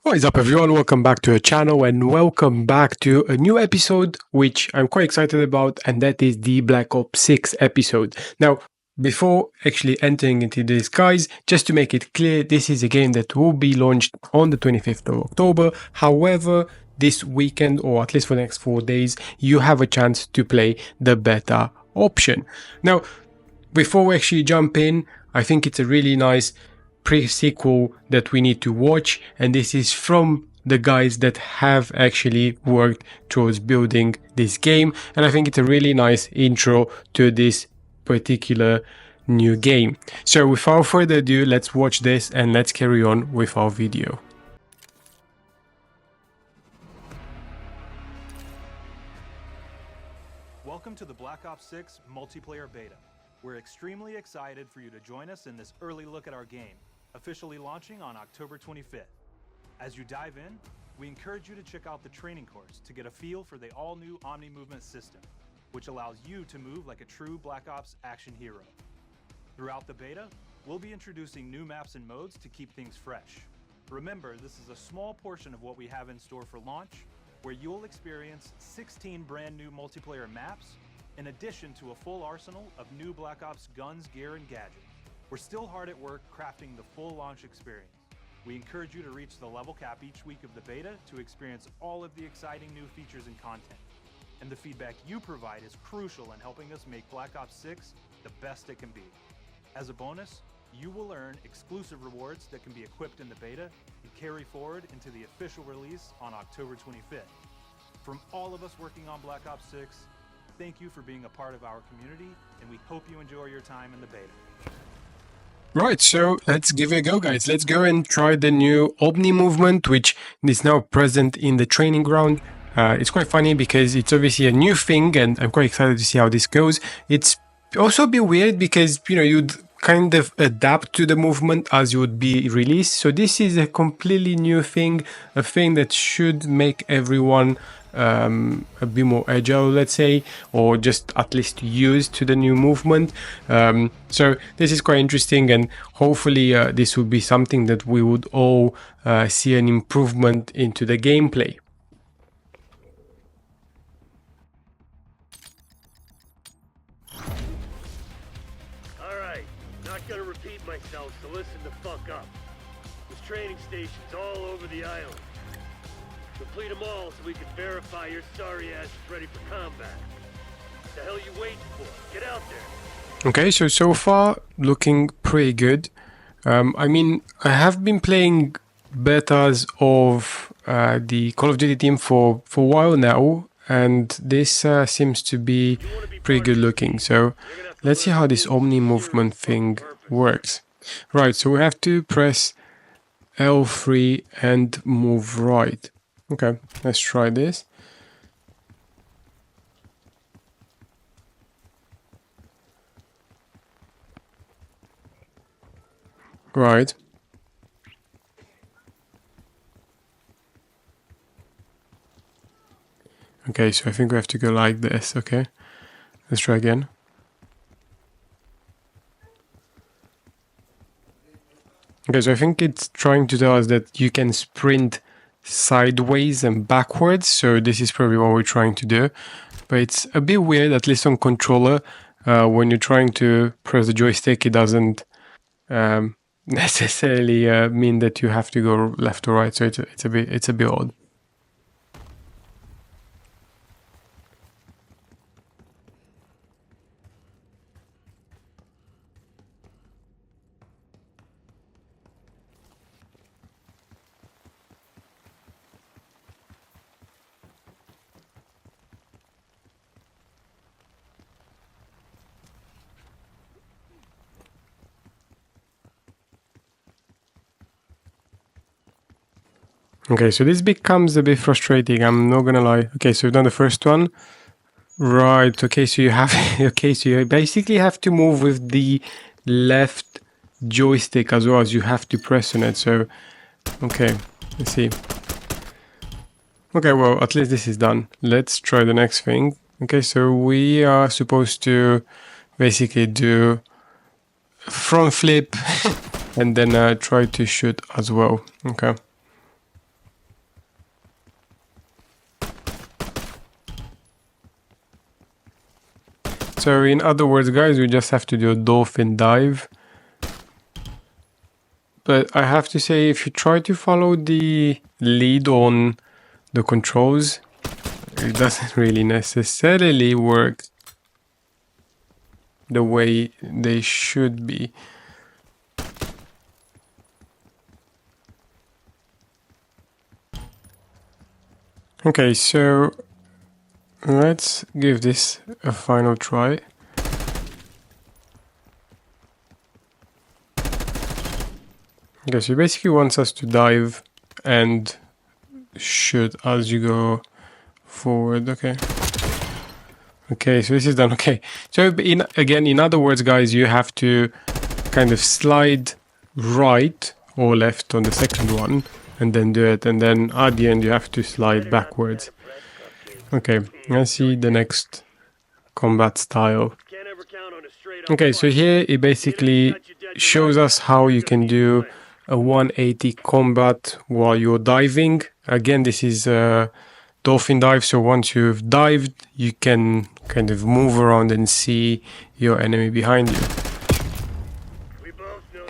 What is up, everyone? Welcome back to our channel and welcome back to a new episode which I'm quite excited about, and that is the Black Ops 6 episode. Now, before actually entering into this, guys, just to make it clear, this is a game that will be launched on the 25th of October. However, this weekend, or at least for the next 4 days, you have a chance to play the beta option. Now, before we actually jump in, I think it's a really nice pre-sequel that we need to watch, and this is from the guys that have actually worked towards building this game, and I think it's a really nice intro to this particular new game. So without further ado, let's watch this and let's carry on with our video. Welcome to the Black Ops 6 multiplayer beta. We're extremely excited for you to join us in this early look at our game, officially launching on October 25th. As you dive in, we encourage you to check out the training course to get a feel for the all-new Omni movement system, which allows you to move like a true Black Ops action hero. Throughout the beta, we'll be introducing new maps and modes to keep things fresh. Remember, this is a small portion of what we have in store for launch, where you'll experience 16 brand new multiplayer maps, in addition to a full arsenal of new Black Ops guns, gear, and gadgets. We're still hard at work crafting the full launch experience. We encourage you to reach the level cap each week of the beta to experience all of the exciting new features and content. And the feedback you provide is crucial in helping us make Black Ops 6 the best it can be. As a bonus, you will earn exclusive rewards that can be equipped in the beta and carry forward into the official release on October 25th. From all of us working on Black Ops 6, thank you for being a part of our community, and we hope you enjoy your time in the beta. Right, so let's give it a go, guys. Let's go and try the new Omni movement, which is now present in the training ground. It's quite funny because it's obviously a new thing, and I'm quite excited to see how this goes. It's also a bit weird because, you'd kind of adapt to the movement as you would be released. So this is a completely new thing, a thing that should make everyone a bit more agile, let's say, or just at least used to the new movement. So this is quite interesting, and hopefully this will be something that we would all see an improvement into the gameplay. Alright, not gonna repeat myself, so listen the fuck up. There's training stations all over the island. Complete them all so we can verify your sorry ass is ready for combat. What the hell you waiting for? Get out there. Okay, so far looking pretty good. I mean, I have been playing betas of the Call of Duty team for a while now, and this seems to be pretty good looking. So let's see how this Omni movement thing works. Right, so we have to press L3 and move right. Okay, let's try this. Right. Okay, so I think we have to go like this, okay? Let's try again. Okay, so I think it's trying to tell us that you can sprint sideways and backwards, so this is probably what we're trying to do. But it's a bit weird, at least on controller, when you're trying to press the joystick, it doesn't necessarily mean that you have to go left or right, so it's a bit odd. Okay, so this becomes a bit frustrating, I'm not gonna lie. Okay, so we've done the first one. Right, okay, so you have okay, so you basically have to move with the left joystick as well as you have to press on it. So okay, let's see. Okay, well, at least this is done. Let's try the next thing. Okay, so we are supposed to basically do front flip and then try to shoot as well. Okay. So in other words, guys, we just have to do a dolphin dive. But I have to say, if you try to follow the lead on the controls, it doesn't really necessarily work the way they should be. Okay, so let's give this a final try. Okay, so it basically wants us to dive and shoot as you go forward. Okay. Okay, so this is done. Okay, so in other words, guys, you have to kind of slide right or left on the second one and then do it, and then at the end you have to slide backwards. Okay, let's see the next combat style. Okay, so here it basically shows us how you can do a 180 combat while you're diving. Again, this is a dolphin dive, so once you've dived, you can kind of move around and see your enemy behind you.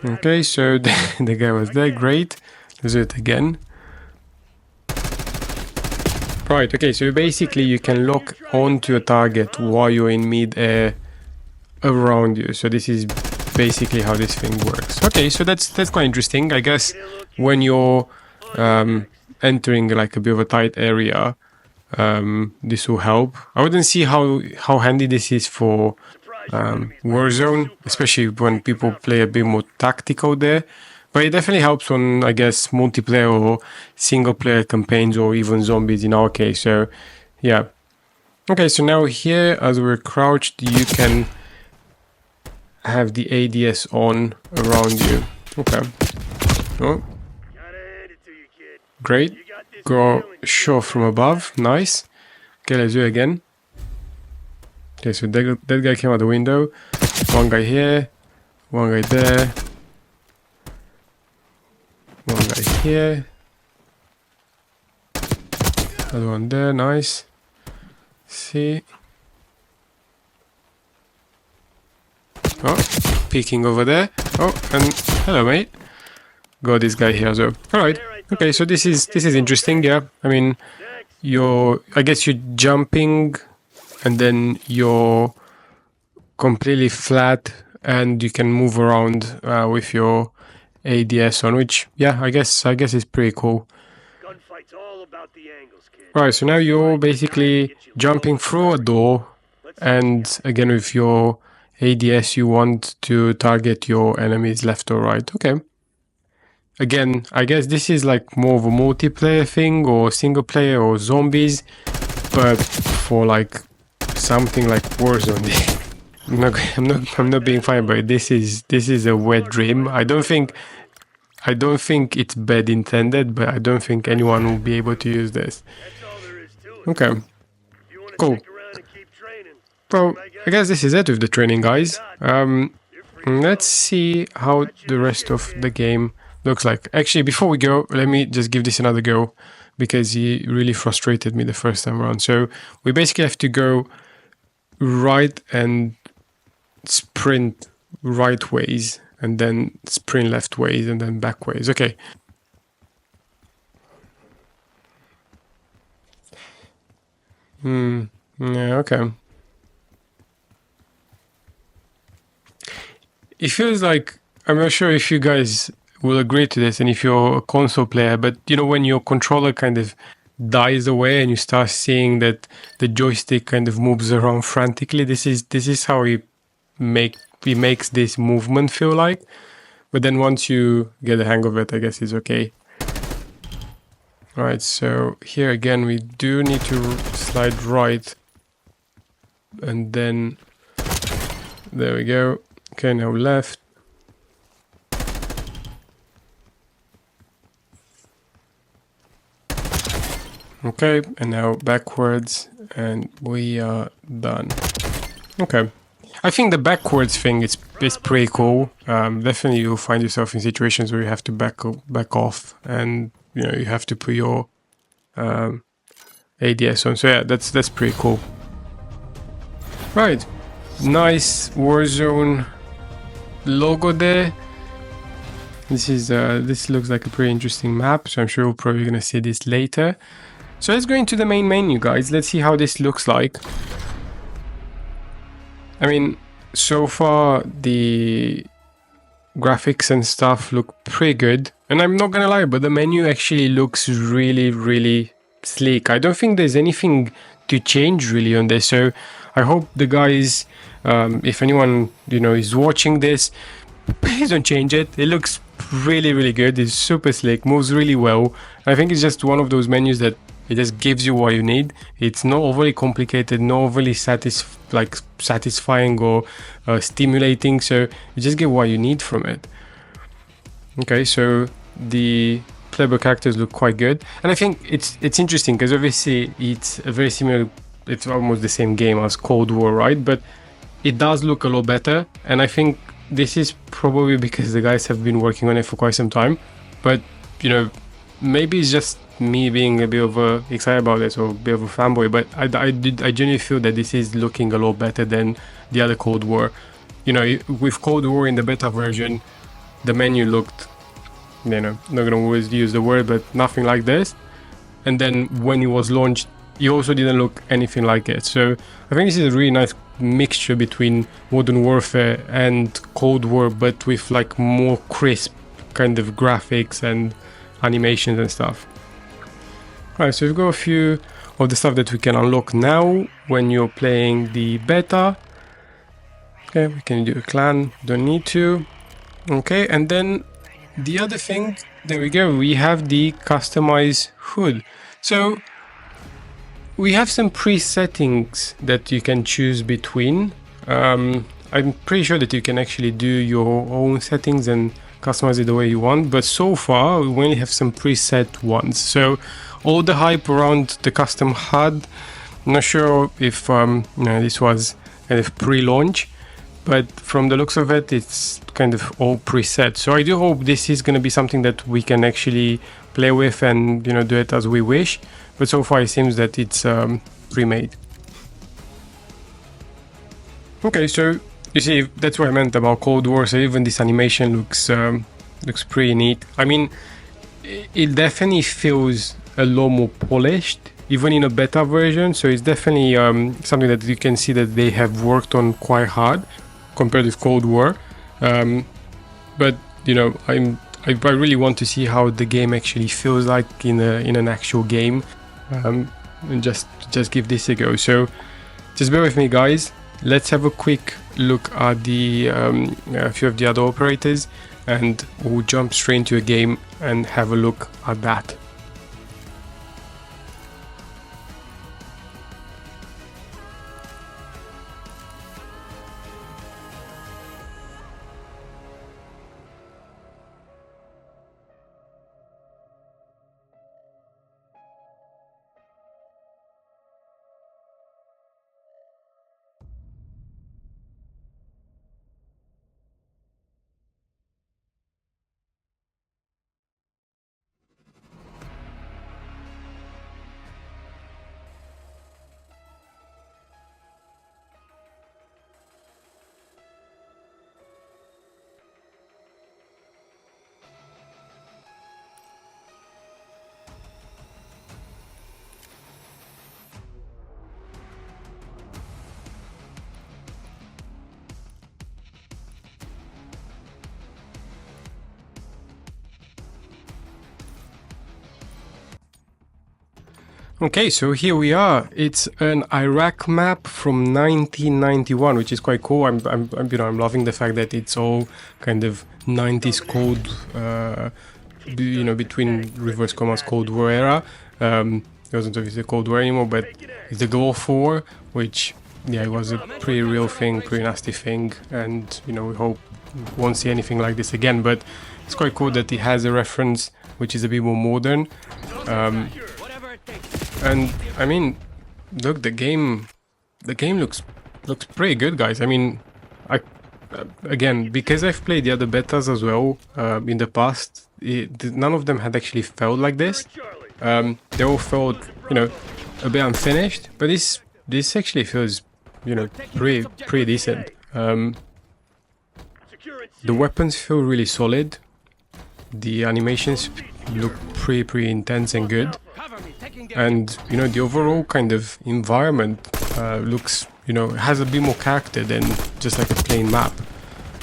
Okay, so the guy was there, great. Let's do it again. Right, okay, so basically you can lock onto a target while you're in mid-air around you. So this is basically how this thing works. Okay, so that's quite interesting. I guess when you're entering like a bit of a tight area, this will help. I wouldn't see how handy this is for Warzone, especially when people play a bit more tactical there. But it definitely helps on, I guess, multiplayer or single-player campaigns or even zombies in our case. So, yeah. Okay, so now here, as we're crouched, you can have the ADS on around you. Okay. Oh. Great. Go shot from above. Nice. Okay, let's do it again. Okay, so that guy came out the window. One guy here. One guy there. One guy here. Another one there. Nice. See. Oh, peeking over there. Oh, and hello, mate. Got this guy here as well. All right. Okay, so this is interesting. Yeah, I mean, I guess you're jumping, and then you're completely flat, and you can move around with your ADS on, which, yeah, I guess is pretty cool. Right, so now you're basically jumping through a door, and again with your ADS you want to target your enemies left or right. Okay. Again, I guess this is like more of a multiplayer thing or single player or zombies, but for like something like Warzone, I'm not being funny, but this is a wet dream. I don't think it's bad intended, but I don't think anyone will be able to use this. Okay, cool. Well, I guess this is it with the training, guys. Let's see how the rest of the game looks like. Actually, before we go, let me just give this another go, because he really frustrated me the first time around. So we basically have to go right and sprint right ways, and then sprint left ways, and then back ways. Okay. Yeah, okay. It feels like, I'm not sure if you guys will agree to this, and if you're a console player, but you know, when your controller kind of dies away and you start seeing that the joystick kind of moves around frantically, this is how he makes this movement feel like. But then once you get the hang of it, I guess it's okay. Alright, so here again we do need to slide right, and then there we go. Okay, now left. Okay, and now backwards, and we are done. Okay. I think the backwards thing is pretty cool. Definitely you'll find yourself in situations where you have to back off, and you know, you have to put your ADS on. So yeah, that's pretty cool. Right. Nice Warzone logo there. This looks like a pretty interesting map, so I'm sure we're probably gonna see this later. So let's go into the main menu, guys. Let's see how this looks like. I mean, so far the graphics and stuff look pretty good, and I'm not gonna lie, but the menu actually looks really sleek. I don't think there's anything to change really on this, so I hope the guys, if anyone is watching this, please don't change it. It looks really good. It's super slick, moves really well. I think it's just one of those menus that it just gives you what you need. It's not overly complicated, not overly satisfying or stimulating, so you just get what you need from it. Okay, so the playable characters look quite good, and I think it's interesting because obviously it's a very similar, it's almost the same game as Cold War, right? But it does look a lot better, and I think this is probably because the guys have been working on it for quite some time. But maybe it's just me being a bit of excited about this or a bit of a fanboy, but I genuinely feel that this is looking a lot better than the other Cold War. With Cold War in the beta version, the menu looked, not gonna always use the word, but nothing like this. And then when it was launched, it also didn't look anything like it. So I think this is a really nice mixture between Modern Warfare and Cold War, but with like more crisp kind of graphics and animations and stuff. Alright, so we've got a few of the stuff that we can unlock now when you're playing the beta. Okay, we can do a clan, don't need to. Okay, and then the other thing, there we go, we have the customize hood. So we have some presettings that you can choose between. I'm pretty sure that you can actually do your own settings and customize it the way you want, but so far we only have some preset ones. So all the hype around the custom HUD, I'm not sure if this was kind of pre-launch, but from the looks of it, it's kind of all preset. So I do hope this is going to be something that we can actually play with and do it as we wish. But so far it seems that it's pre-made. Okay, so you see, that's what I meant about Cold War. So even this animation looks pretty neat. I mean, it definitely feels a lot more polished, even in a beta version. So it's definitely something that you can see that they have worked on quite hard compared with Cold War. But I really want to see how the game actually feels like in an actual game, and just give this a go. So just bear with me, guys. Let's have a quick look at the a few of the other operators, and we'll jump straight into a game and have a look at that. Okay, so here we are. It's an Iraq map from 1991, which is quite cool. I'm loving the fact that it's all kind of 90s Cold, between Reverse Command's Cold War era. It wasn't obviously Cold War anymore, but it's the Gulf War, which it was a pretty real thing, pretty nasty thing, and we hope we won't see anything like this again. But it's quite cool that it has a reference which is a bit more modern. And I mean, look, the game looks pretty good, guys. I mean, again, because I've played the other betas as well in the past, none of them had actually felt like this. They all felt, a bit unfinished, but this actually feels you know, pretty decent. Securing The C. weapons feel really solid. The animations look pretty intense and good. And, you know, the overall kind of environment looks, you know, has a bit more character than just like a plain map.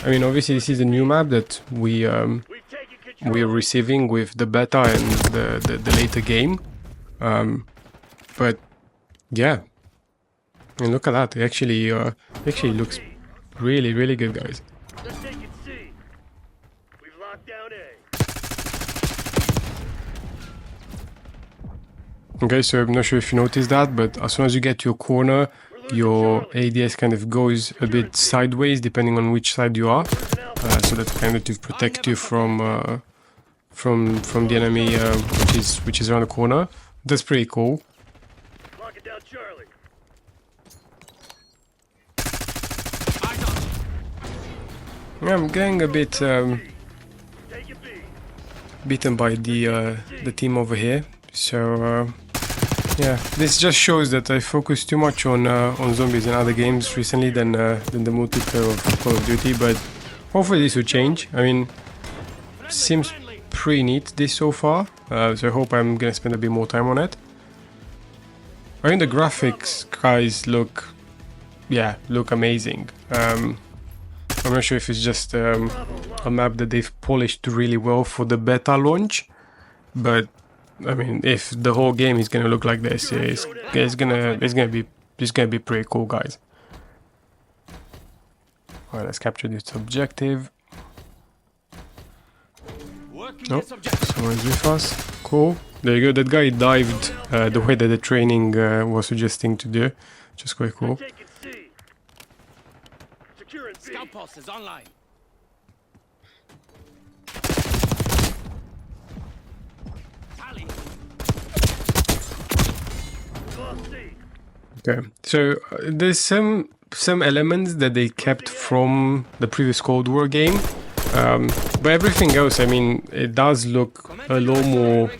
I mean, obviously this is a new map that We've taken control. we're receiving with the beta and the later game. But yeah, I mean, look at that. It actually looks really good, guys. Let's take it C. We've locked down A. Okay, so I'm not sure if you noticed that, but as soon as you get to your corner, your ADS kind of goes a bit sideways depending on which side you are, so that kind of to protect you from the enemy, which is around the corner. That's pretty cool. Locking down Charlie. Yeah, I'm getting a bit Take it B. beaten by the team over here. So yeah, this just shows that I focus too much on zombies in other games recently than the multiplayer of Call of Duty. But hopefully this will change. I mean, seems pretty neat this so far. So I hope I'm gonna spend a bit more time on it. I think the graphics, guys, look amazing. I'm not sure if it's just a map that they've polished really well for the beta launch, but I mean, if the whole game is gonna look like this, it's gonna be pretty cool, guys. Alright, let's capture this objective. Oh, someone's with us. Cool. There you go. That guy dived the way that the training was suggesting to do. Just quite cool. Taking C. Securing B. Scout post is online. Tally. Lost C. Okay, so there's some elements that they kept from the previous Cold War game, but everything else, I mean, it does look a lot more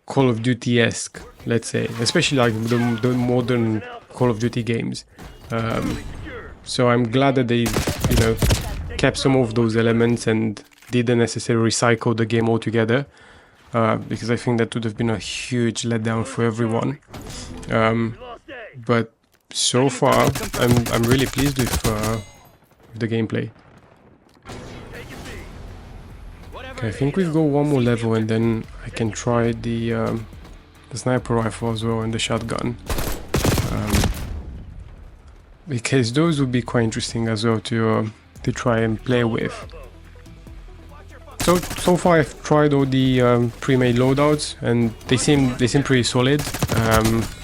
Call of Duty-esque, let's say, especially like the modern Call of Duty games. So I'm glad that they, you know, kept some of those elements and didn't necessarily recycle the game altogether, because I think that would have been a huge letdown for everyone. We lost A. But so far, I'm really pleased with the gameplay. Taking B. Okay, I think we've got one more level, and then I can try the sniper rifle as well and the shotgun, because those would be quite interesting as well to try and play with. So far I've tried all the pre-made loadouts, and they seem pretty solid.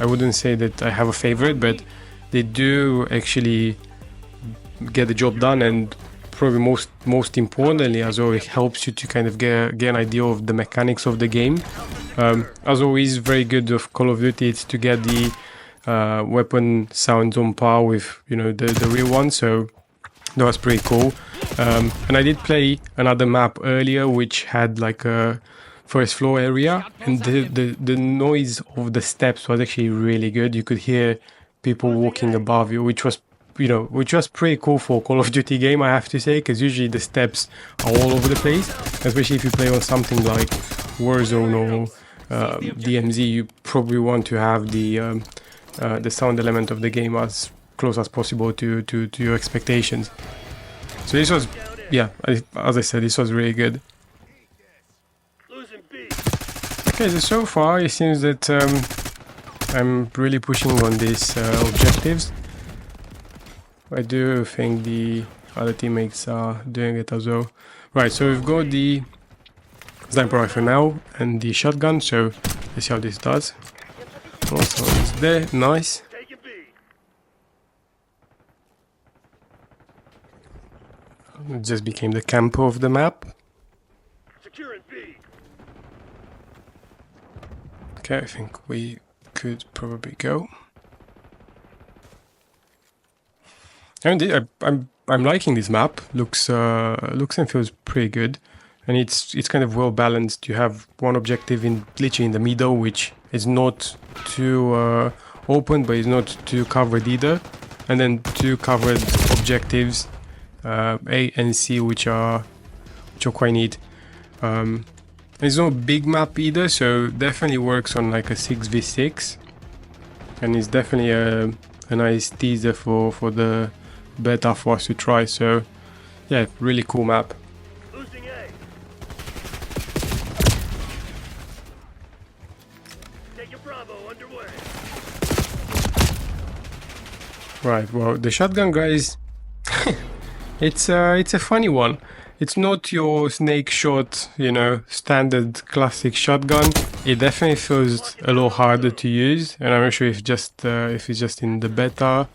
I wouldn't say that I have a favorite, but they do actually get the job done, and probably most importantly as well, it helps you to kind of get an idea of the mechanics of the game. As always, very good of Call of Duty, it's to get the weapon sounds on par with, you know, the real one, so that was pretty cool. And I did play another map earlier which had like a first floor area, and the noise of the steps was actually really good. You could hear people walking above you, which was pretty cool for a Call of Duty game, I have to say, because usually the steps are all over the place, especially if you play on something like Warzone or DMZ. You probably want to have the sound element of the game as close as possible to your expectations. So this was, yeah, as I said, this was really good. Losing B. Okay, so far it seems that I'm really pushing on these objectives. I do think the other teammates are doing it as well. Right, so we've got the sniper rifle now and the shotgun, so let's see how this does. Oh, someone's there, nice. Taking B. It just became the camper of the map. Securing B. Okay, I think we could probably go. And I'm liking this map. Looks and feels pretty good, and it's kind of well balanced. You have one objective literally in the middle, which is not too open, but is not too covered either. and then 2 covered objectives, A and C, which are quite neat. It's no big map either, so definitely works on like a 6v6, and it's definitely a nice teaser for the beta for us to try. So yeah, really cool map. Losing A. Taking Bravo underway. Right, well, the shotgun, guys, it's a funny one. It's not your snake shot, you know, standard classic shotgun. It definitely feels a lot harder to use, and I'm not sure if it's just in the beta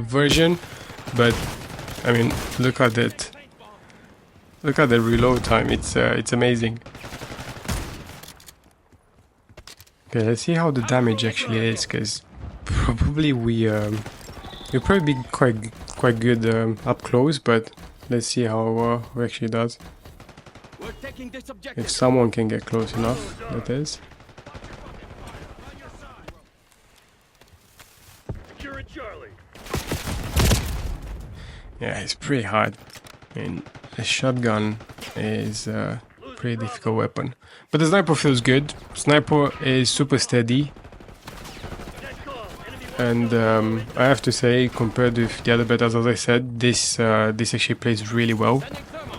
version, but I mean, look at it. Look at the reload time. It's amazing. Okay, let's see how the damage actually is, because probably we'll probably be quite good up close, but let's see how it actually does. We're taking this objective. If someone can get close enough, that is. Securing Charlie. Yeah, it's pretty hard. I mean, a shotgun is a pretty difficult weapon. But the sniper feels good. Sniper is super steady. And I have to say, compared with the other betas, as I said, this actually plays really well. Sending thermal.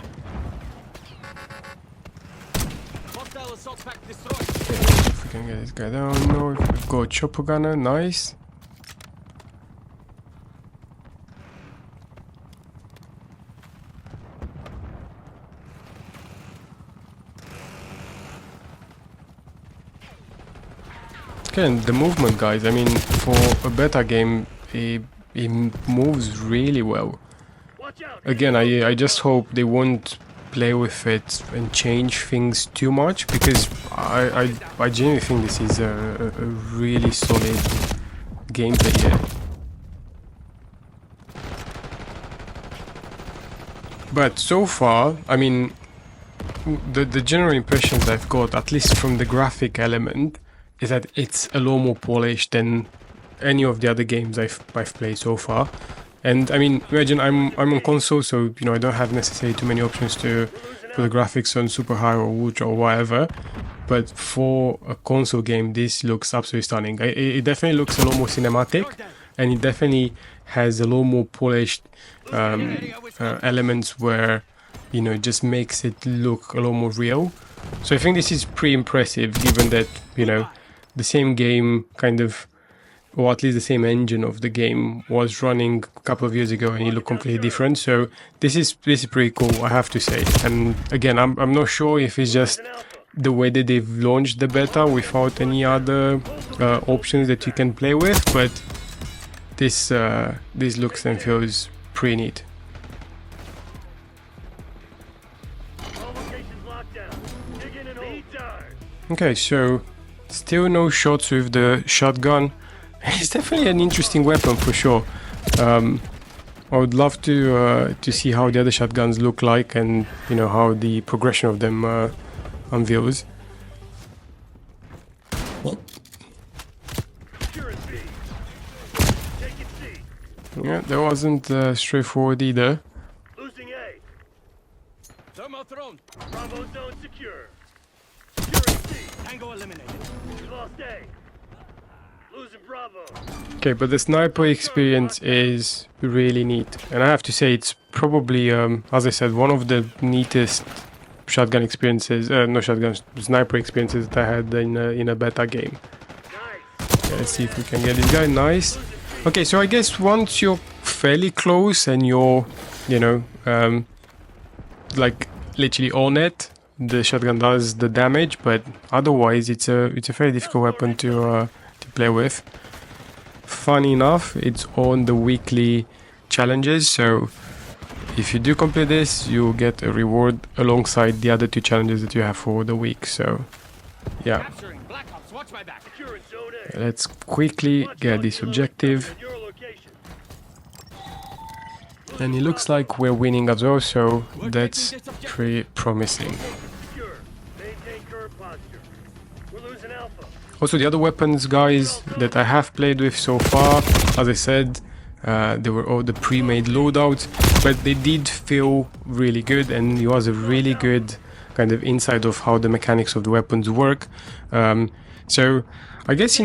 Hostile assault pack destroyed. If we can get this guy down. No, we've got chopper gunner, nice. Okay, and the movement, guys, I mean, for a beta game, it moves really well. Watch out. Again, I just hope they won't play with it and change things too much, because I genuinely think this is a really solid gameplay here. But so far, I mean, the general impressions I've got, at least from the graphic element, is that it's a lot more polished than any of the other games I've played so far. And I mean, imagine I'm on console, so you know I don't have necessarily too many options to put the graphics on super high or ultra or whatever. But for a console game, this looks absolutely stunning. It definitely looks a lot more cinematic, and it definitely has a lot more polished elements where, you know, it just makes it look a lot more real. So I think this is pretty impressive, given that, you know, the same game kind of, or at least the same engine of the game was running a couple of years ago and it looked completely different. So this is pretty cool, I have to say. And again, I'm not sure if it's just the way that they've launched the beta without any other options that you can play with, but this looks and feels pretty neat. All locations locked down. Dig in and hold down. Okay, so still no shots with the shotgun. It's definitely an interesting weapon for sure. I would love to see how the other shotguns look like, and you know how the progression of them unveils. Securing B. Taking C. Yeah, that wasn't straightforward either. Losing A. Thermal thrown. Bravo zone secure. Securing C. Tango eliminated. We lost A. Losing Bravo. Okay, but the sniper experience is really neat, and I have to say it's probably, as I said, one of the neatest shotgun experiences, sniper experiences that I had in a beta game. Nice. Okay, let's see if we can get this guy. Nice. Okay, so I guess once you're fairly close and you're, you know, like literally on it, the shotgun does the damage, but otherwise it's a very difficult weapon to play with. Funny enough, it's on the weekly challenges, so if you do complete this, you'll get a reward alongside the other 2 challenges that you have for the week. So yeah, Capturing. Black Ops, watch my back. Securing zone A. let's quickly get this objective. Your location. And it looks like we're winning as well, so that's pretty promising. Secure. Maintain current posture. We're losing Alpha. Also, the other weapons, guys, that I have played with so far, as I said, They were all the pre-made loadouts, but they did feel really good, and it was a really good kind of insight of how the mechanics of the weapons work. So I guess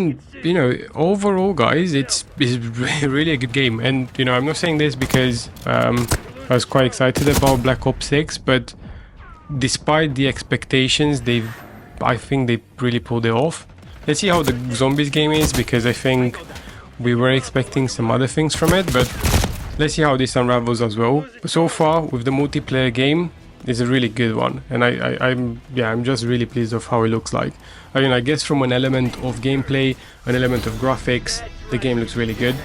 overall, guys, it's really a good game. And I'm not saying this because I was quite excited about Black Ops 6, but despite the expectations, I think they really pulled it off. Let's see how the zombies game is, because I think we were expecting some other things from it, but let's see how this unravels as well. But so far, with the multiplayer game, it's a really good one, and I'm just really pleased of how it looks like. I mean, I guess from an element of gameplay, an element of graphics, the game looks really good.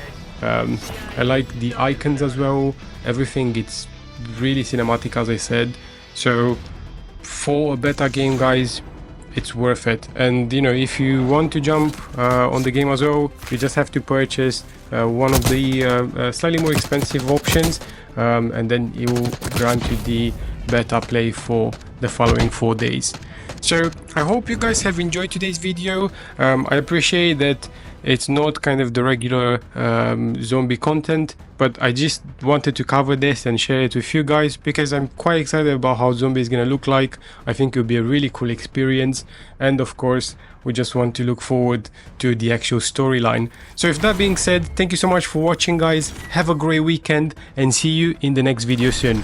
I like the icons as well. Everything, it's really cinematic, as I said. So for a beta game, guys, it's worth it. And if you want to jump on the game as well, you just have to purchase one of the slightly more expensive options, and then it will grant you the beta play for the following 4 days. So I hope you guys have enjoyed today's video. I appreciate that it's not kind of the regular zombie content, but I just wanted to cover this and share it with you guys because I'm quite excited about how zombie is gonna look like. I think it'll be a really cool experience, and of course we just want to look forward to the actual storyline. So with that being said, thank you so much for watching, guys. Have a great weekend and see you in the next video soon.